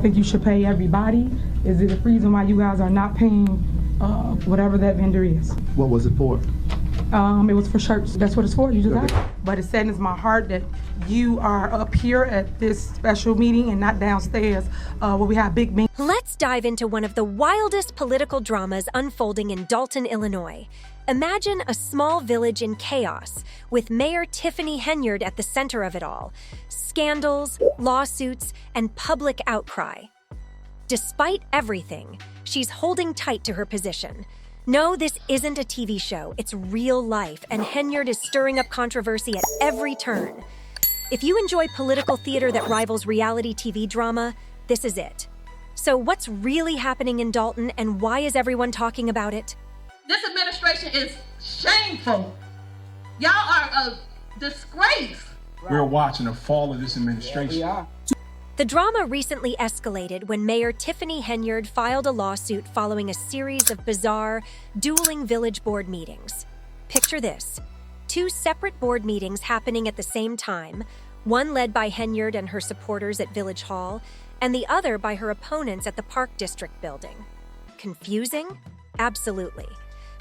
think you should pay everybody. Is it a reason why you guys are not paying whatever that vendor is? What was it for? It was for shirts. That's what it's for. You just got it. But it saddens my heart that you are up here at this special meeting and not downstairs where we have big meetings. Let's dive into one of the wildest political dramas unfolding in Dalton, Illinois. Imagine a small village in chaos, with Mayor Tiffany Henyard at the center of it all. Scandals, lawsuits, and public outcry. Despite everything, she's holding tight to her position. No, this isn't a TV show, it's real life, and Henyard is stirring up controversy at every turn. If you enjoy political theater that rivals reality TV drama, this is it. So what's really happening in Dalton, and why is everyone talking about it? This administration is shameful. Y'all are a disgrace. We're watching the fall of this administration. Yeah, we are. The drama recently escalated when Mayor Tiffany Henyard filed a lawsuit following a series of bizarre, dueling village board meetings. Picture this: 2 separate board meetings happening at the same time, one led by Henyard and her supporters at Village Hall, and the other by her opponents at the Park District building. Confusing? Absolutely.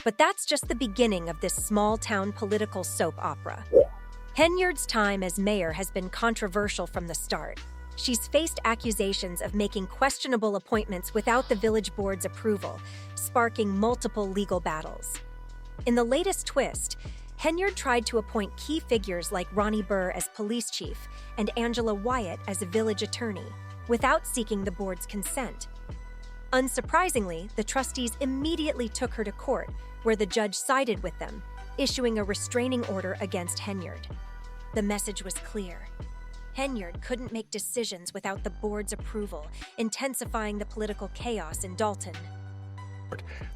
But that's just the beginning of this small-town political soap opera. Henyard's time as mayor has been controversial from the start. She's faced accusations of making questionable appointments without the village board's approval, sparking multiple legal battles. In the latest twist, Henyard tried to appoint key figures like Ronnie Burr as police chief and Angela Wyatt as a village attorney, without seeking the board's consent. Unsurprisingly, the trustees immediately took her to court, where the judge sided with them, issuing a restraining order against Henyard. The message was clear. Henyard couldn't make decisions without the board's approval, intensifying the political chaos in Dalton.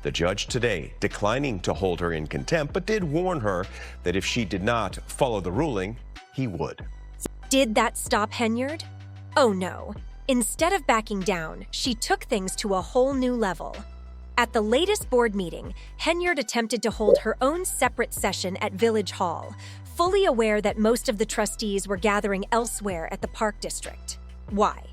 The judge today declining to hold her in contempt, but did warn her that if she did not follow the ruling, he would. Did that stop Henyard? Oh no. Instead of backing down, she took things to a whole new level. At the latest board meeting, Henyard attempted to hold her own separate session at Village Hall, fully aware that most of the trustees were gathering elsewhere at the Park District. Why?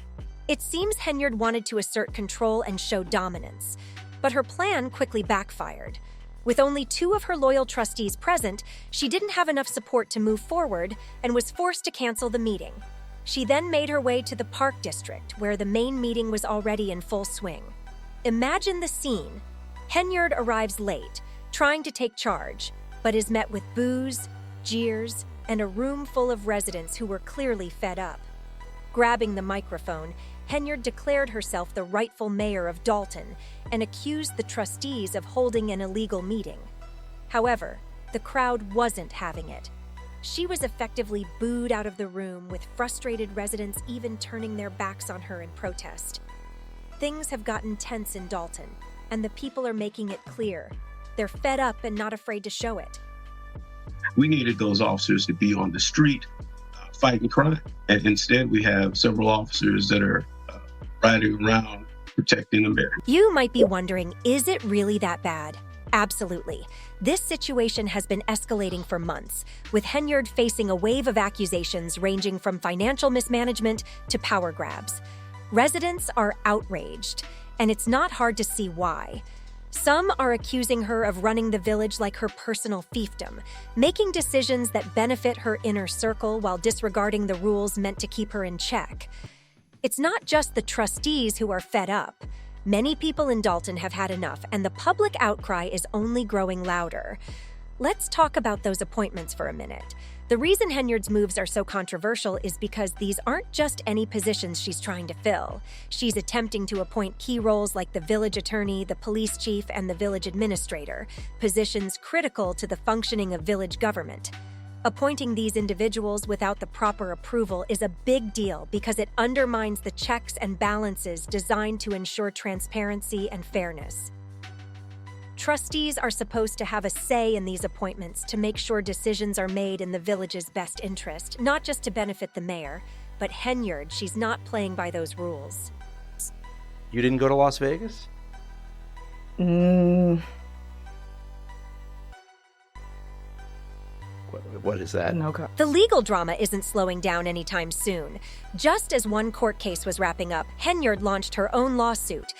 It seems Henyard wanted to assert control and show dominance, but her plan quickly backfired. With only 2 of her loyal trustees present, she didn't have enough support to move forward and was forced to cancel the meeting. She then made her way to the Park District, where the main meeting was already in full swing. Imagine the scene. Henyard arrives late, trying to take charge, but is met with boos, jeers, and a room full of residents who were clearly fed up. Grabbing the microphone, Henyard declared herself the rightful mayor of Dalton and accused the trustees of holding an illegal meeting. However, the crowd wasn't having it. She was effectively booed out of the room, with frustrated residents even turning their backs on her in protest. Things have gotten tense in Dalton, and the people are making it clear. They're fed up and not afraid to show it. We needed those officers to be on the street fighting crime, and instead we have several officers that are riding around protecting America. You might be wondering, is it really that bad? Absolutely. This situation has been escalating for months, with Henyard facing a wave of accusations ranging from financial mismanagement to power grabs. Residents are outraged, and it's not hard to see why. Some are accusing her of running the village like her personal fiefdom, making decisions that benefit her inner circle while disregarding the rules meant to keep her in check. It's not just the trustees who are fed up. Many people in Dalton have had enough, and the public outcry is only growing louder. Let's talk about those appointments for a minute. The reason Henyard's moves are so controversial is because these aren't just any positions she's trying to fill. She's attempting to appoint key roles like the village attorney, the police chief, and the village administrator, positions critical to the functioning of village government. Appointing these individuals without the proper approval is a big deal because it undermines the checks and balances designed to ensure transparency and fairness. Trustees are supposed to have a say in these appointments to make sure decisions are made in the village's best interest, not just to benefit the mayor. But Henyard, she's not playing by those rules. You didn't go to Las Vegas? What is that? No comment. The legal drama isn't slowing down anytime soon. Just as one court case was wrapping up, Henyard launched her own lawsuit.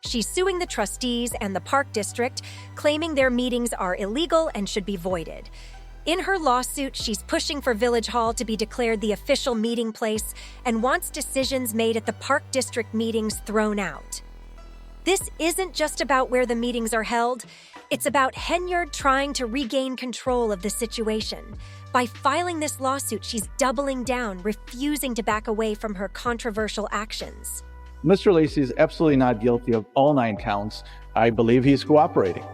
She's suing the trustees and the Park District, claiming their meetings are illegal and should be voided. In her lawsuit, she's pushing for Village Hall to be declared the official meeting place and wants decisions made at the Park District meetings thrown out. This isn't just about where the meetings are held. It's about Henyard trying to regain control of the situation. By filing this lawsuit, she's doubling down, refusing to back away from her controversial actions. Mr. Lacey is absolutely not guilty of all 9 counts. I believe he's cooperating.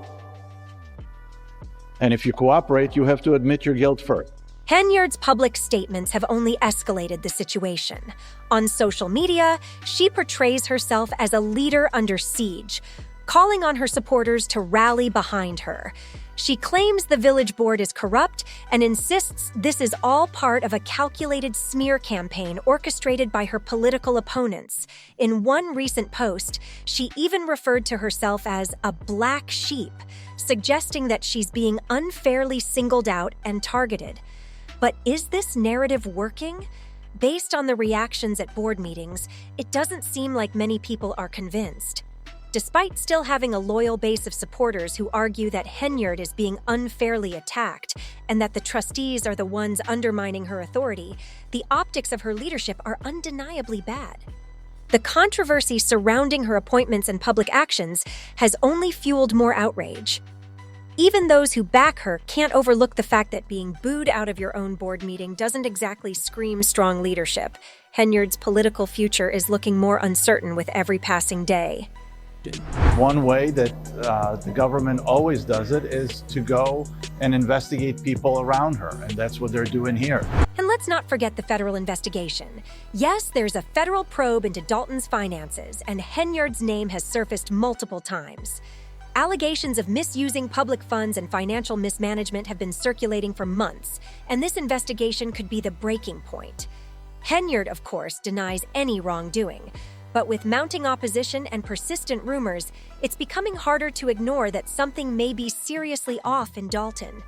And if you cooperate, you have to admit your guilt first. Henyard's public statements have only escalated the situation. On social media, she portrays herself as a leader under siege, calling on her supporters to rally behind her. She claims the village board is corrupt and insists this is all part of a calculated smear campaign orchestrated by her political opponents. In one recent post, she even referred to herself as a black sheep, suggesting that she's being unfairly singled out and targeted. But is this narrative working? Based on the reactions at board meetings, it doesn't seem like many people are convinced. Despite still having a loyal base of supporters who argue that Henyard is being unfairly attacked and that the trustees are the ones undermining her authority, the optics of her leadership are undeniably bad. The controversy surrounding her appointments and public actions has only fueled more outrage. Even those who back her can't overlook the fact that being booed out of your own board meeting doesn't exactly scream strong leadership. Henyard's political future is looking more uncertain with every passing day. One way that the government always does it is to go and investigate people around her, and that's what they're doing here. And let's not forget the federal investigation. Yes, there's a federal probe into Dalton's finances, and Henyard's name has surfaced multiple times. Allegations of misusing public funds and financial mismanagement have been circulating for months, and this investigation could be the breaking point. Henyard, of course, denies any wrongdoing. But with mounting opposition and persistent rumors, it's becoming harder to ignore that something may be seriously off in Dalton.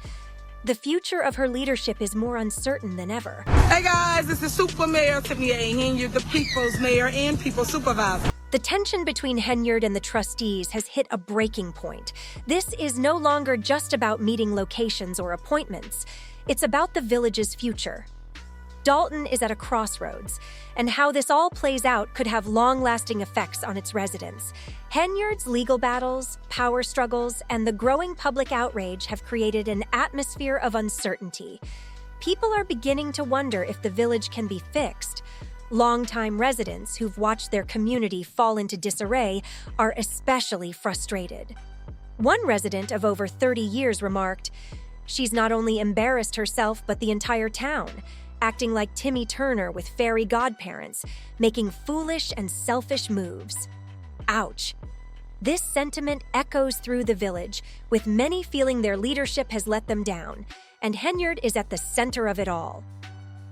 The future of her leadership is more uncertain than ever. Hey guys, this is Super Mayor Tiffany Henyard, the People's Mayor and People's Supervisor. The tension between Henyard and the trustees has hit a breaking point. This is no longer just about meeting locations or appointments. It's about the village's future. Dalton is at a crossroads, and how this all plays out could have long-lasting effects on its residents. Henyard's legal battles, power struggles, and the growing public outrage have created an atmosphere of uncertainty. People are beginning to wonder if the village can be fixed. Longtime residents who've watched their community fall into disarray are especially frustrated. One resident of over 30 years remarked, "She's not only embarrassed herself but the entire town, acting like Timmy Turner with fairy godparents, making foolish and selfish moves." Ouch. This sentiment echoes through the village, with many feeling their leadership has let them down, and Henyard is at the center of it all.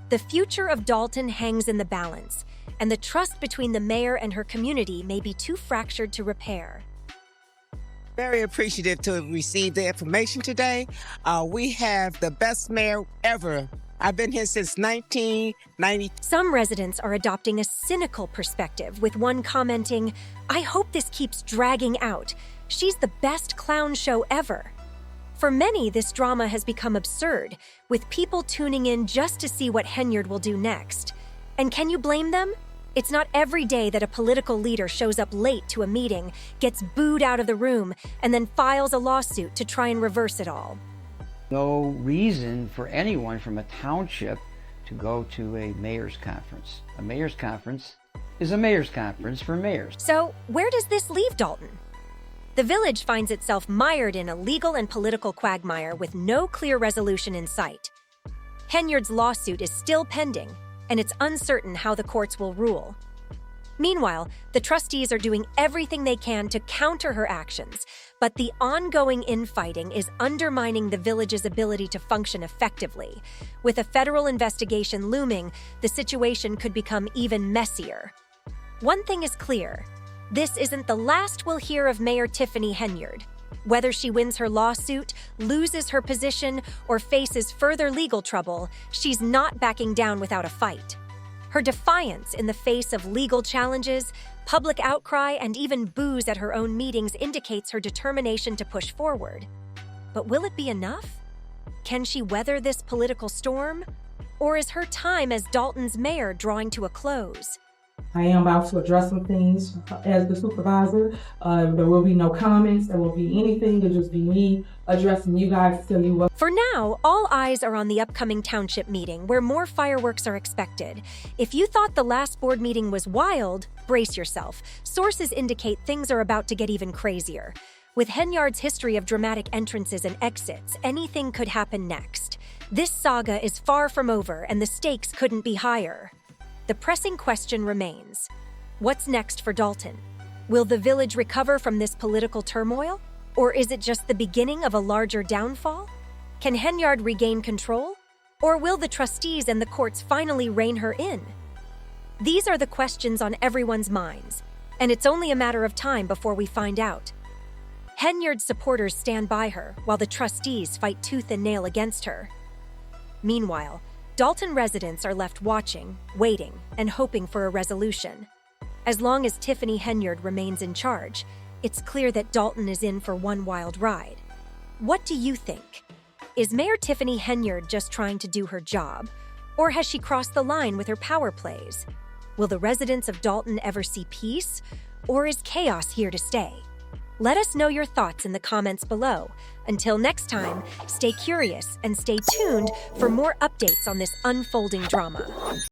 The future of Dalton hangs in the balance, and the trust between the mayor and her community may be too fractured to repair. Very appreciative to receive the information today. We have the best mayor ever. I've been here since 1990. Some residents are adopting a cynical perspective, with one commenting, "I hope this keeps dragging out. She's the best clown show ever." For many, this drama has become absurd, with people tuning in just to see what Henyard will do next. And can you blame them? It's not every day that a political leader shows up late to a meeting, gets booed out of the room, and then files a lawsuit to try and reverse it all. No reason for anyone from a township to go to a mayor's conference. A mayor's conference is a mayor's conference for mayors. So, where does this leave Dalton? The village finds itself mired in a legal and political quagmire with no clear resolution in sight. Henyard's lawsuit is still pending, and it's uncertain how the courts will rule. Meanwhile, the trustees are doing everything they can to counter her actions, but the ongoing infighting is undermining the village's ability to function effectively. With a federal investigation looming, the situation could become even messier. One thing is clear: this isn't the last we'll hear of Mayor Tiffany Henyard. Whether she wins her lawsuit, loses her position, or faces further legal trouble, she's not backing down without a fight. Her defiance in the face of legal challenges, public outcry, and even boos at her own meetings indicates her determination to push forward. But will it be enough? Can she weather this political storm? Or is her time as Dalton's mayor drawing to a close? I am about to address some things as the supervisor. There will be no comments, there won't be anything, it'll just be me addressing you guys to tell you what. For now, all eyes are on the upcoming township meeting, where more fireworks are expected. If you thought the last board meeting was wild, brace yourself. Sources indicate things are about to get even crazier. With Henyard's history of dramatic entrances and exits, anything could happen next. This saga is far from over, and the stakes couldn't be higher. The pressing question remains: what's next for Dalton? Will the village recover from this political turmoil? Or is it just the beginning of a larger downfall? Can Henyard regain control? Or will the trustees and the courts finally rein her in? These are the questions on everyone's minds, and it's only a matter of time before we find out. Henyard's supporters stand by her, while the trustees fight tooth and nail against her. Meanwhile, Dalton residents are left watching, waiting, and hoping for a resolution. As long as Tiffany Henyard remains in charge, it's clear that Dalton is in for one wild ride. What do you think? Is Mayor Tiffany Henyard just trying to do her job? Or has she crossed the line with her power plays? Will the residents of Dalton ever see peace? Or is chaos here to stay? Let us know your thoughts in the comments below. Until next time, stay curious and stay tuned for more updates on this unfolding drama.